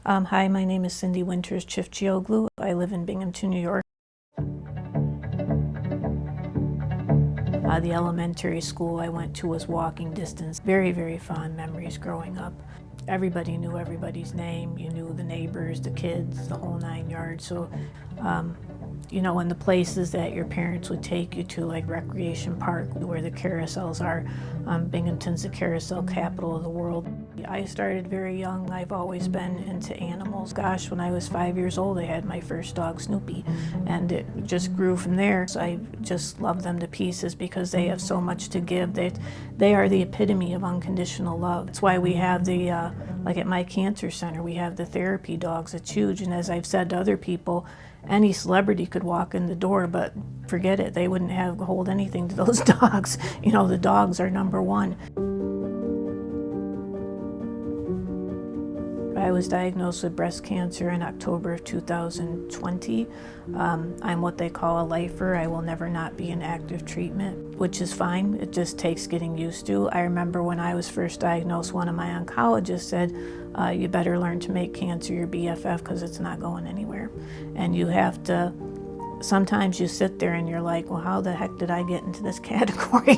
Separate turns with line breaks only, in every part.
Hi, my name is Cindy Ciftcioglu. I live in Binghamton, New York. The elementary school I went to was walking distance. Very, very fond memories growing up. Everybody knew everybody's name. You knew the neighbors, the kids, the whole 9 yards. So, in the places that your parents would take you to, like Recreation Park, where the carousels are. Binghamton's the carousel capital of the world. I started very young. I've always been into animals. Gosh, when I was 5 years old, I had my first dog, Snoopy, and it just grew from there. So I just love them to pieces because they have so much to give. They are the epitome of unconditional love. That's why we have like at my cancer center, we have the therapy dogs. It's huge, and as I've said to other people, any celebrity could walk in the door, but forget it, they wouldn't hold anything to those dogs. The dogs are number one. I was diagnosed with breast cancer in October of 2020. I'm what they call a lifer. I will never not be in active treatment, which is fine. It just takes getting used to. I remember when I was first diagnosed, one of my oncologists said, you better learn to make cancer your BFF because it's not going anywhere. And you have to, sometimes you sit there and you're like, well, how the heck did I get into this category?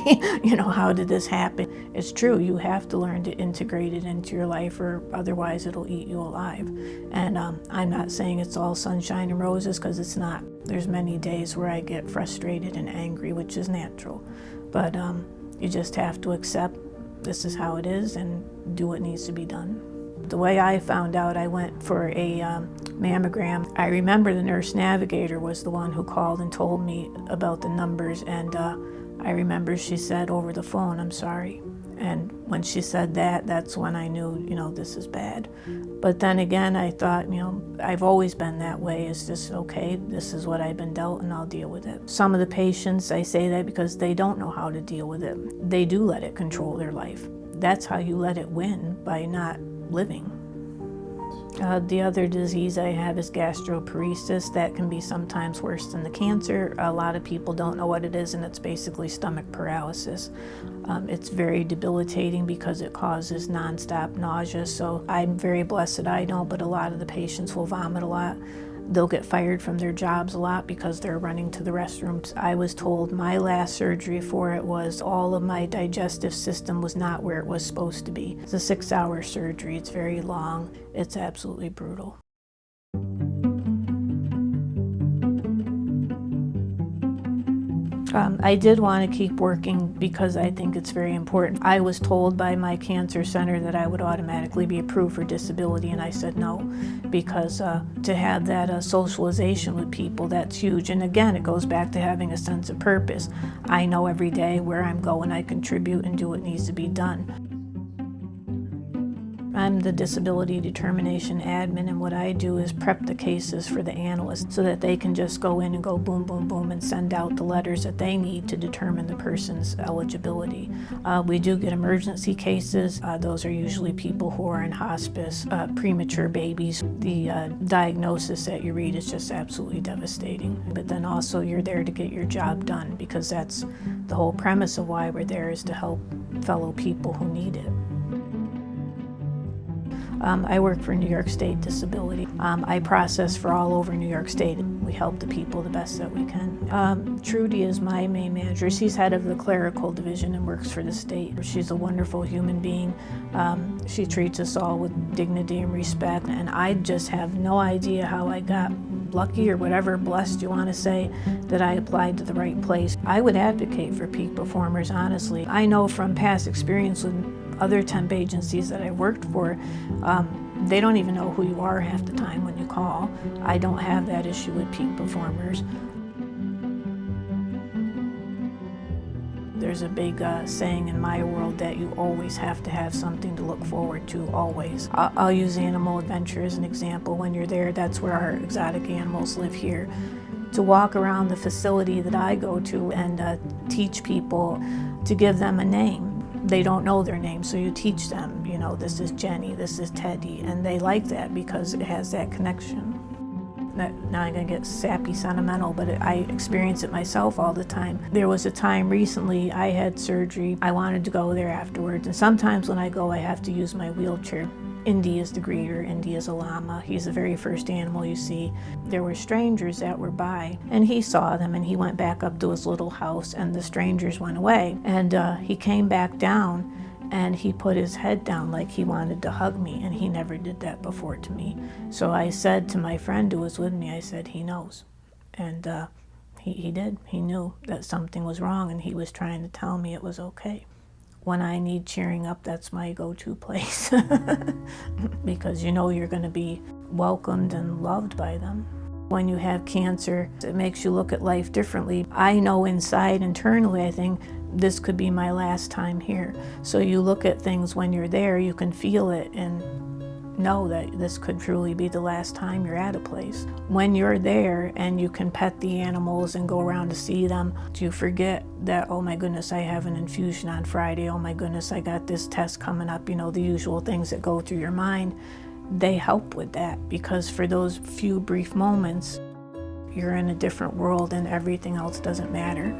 How did this happen? It's true, you have to learn to integrate it into your life, or otherwise it'll eat you alive. And I'm not saying it's all sunshine and roses, because it's not. There's many days where I get frustrated and angry, which is natural. But you just have to accept this is how it is and do what needs to be done. The way I found out, I went for a mammogram. I remember the nurse navigator was the one who called and told me about the numbers, and I remember she said over the phone, "I'm sorry." And when she said that, that's when I knew, this is bad. But then again, I thought, I've always been that way. It's just, okay, this is what I've been dealt and I'll deal with it. Some of the patients, I say that because they don't know how to deal with it. They do let it control their life. That's how you let it win, by not living. The other disease I have is gastroparesis. That can be sometimes worse than the cancer. A lot of people don't know what it is, and it's basically stomach paralysis. It's very debilitating because it causes nonstop nausea. So I'm very blessed that I don't, but a lot of the patients will vomit a lot. They'll get fired from their jobs a lot because they're running to the restrooms. I was told my last surgery for it was all of my digestive system was not where it was supposed to be. It's a 6-hour surgery. It's very long. It's absolutely brutal. I did want to keep working because I think it's very important. I was told by my cancer center that I would automatically be approved for disability, and I said no, because to have that socialization with people, that's huge. And again, it goes back to having a sense of purpose. I know every day where I'm going, I contribute and do what needs to be done. I'm the disability determination admin, and what I do is prep the cases for the analysts so that they can just go in and go boom, boom, boom and send out the letters that they need to determine the person's eligibility. We do get emergency cases. Those are usually people who are in hospice, premature babies. The diagnosis that you read is just absolutely devastating. But then also you're there to get your job done, because that's the whole premise of why we're there, is to help fellow people who need it. I work for New York State Disability. I process for all over New York State. We help the people the best that we can. Trudy is my main manager. She's head of the clerical division and works for the state. She's a wonderful human being. She treats us all with dignity and respect, and I just have no idea how I got lucky, or whatever, blessed you want to say, that I applied to the right place. I would advocate for peak performers, honestly. I know from past experience with other temp agencies that I worked for, they don't even know who you are half the time when you call. I don't have that issue with peak performers. There's a big saying in my world that you always have to have something to look forward to, always. I'll use Animal Adventure as an example. When you're there, that's where our exotic animals live here. To walk around the facility that I go to and teach people, to give them a name. They don't know their name, so you teach them, this is Jenny, this is Teddy, and they like that because it has that connection. Now I'm gonna get sappy sentimental, but I experience it myself all the time. There was a time recently I had surgery. I wanted to go there afterwards, and sometimes when I go I have to use my wheelchair. Indy is the greeter. Indy is a llama. He's the very first animal you see. There were strangers that were by, and he saw them, and he went back up to his little house, and the strangers went away. And he came back down, and he put his head down like he wanted to hug me, and he never did that before to me. So I said to my friend who was with me, I said, he knows. And he did. He knew that something was wrong, and he was trying to tell me it was okay. When I need cheering up, that's my go-to place because you know you're going to be welcomed and loved by them. When you have cancer, it makes you look at life differently. I know inside, internally, I think this could be my last time here. So you look at things when you're there, you can feel it and know that this could truly be the last time you're at a place. When you're there and you can pet the animals and go around to see them, you forget that, oh my goodness, I have an infusion on Friday, oh my goodness, I got this test coming up, you know, the usual things that go through your mind. They help with that, because for those few brief moments, you're in a different world and everything else doesn't matter.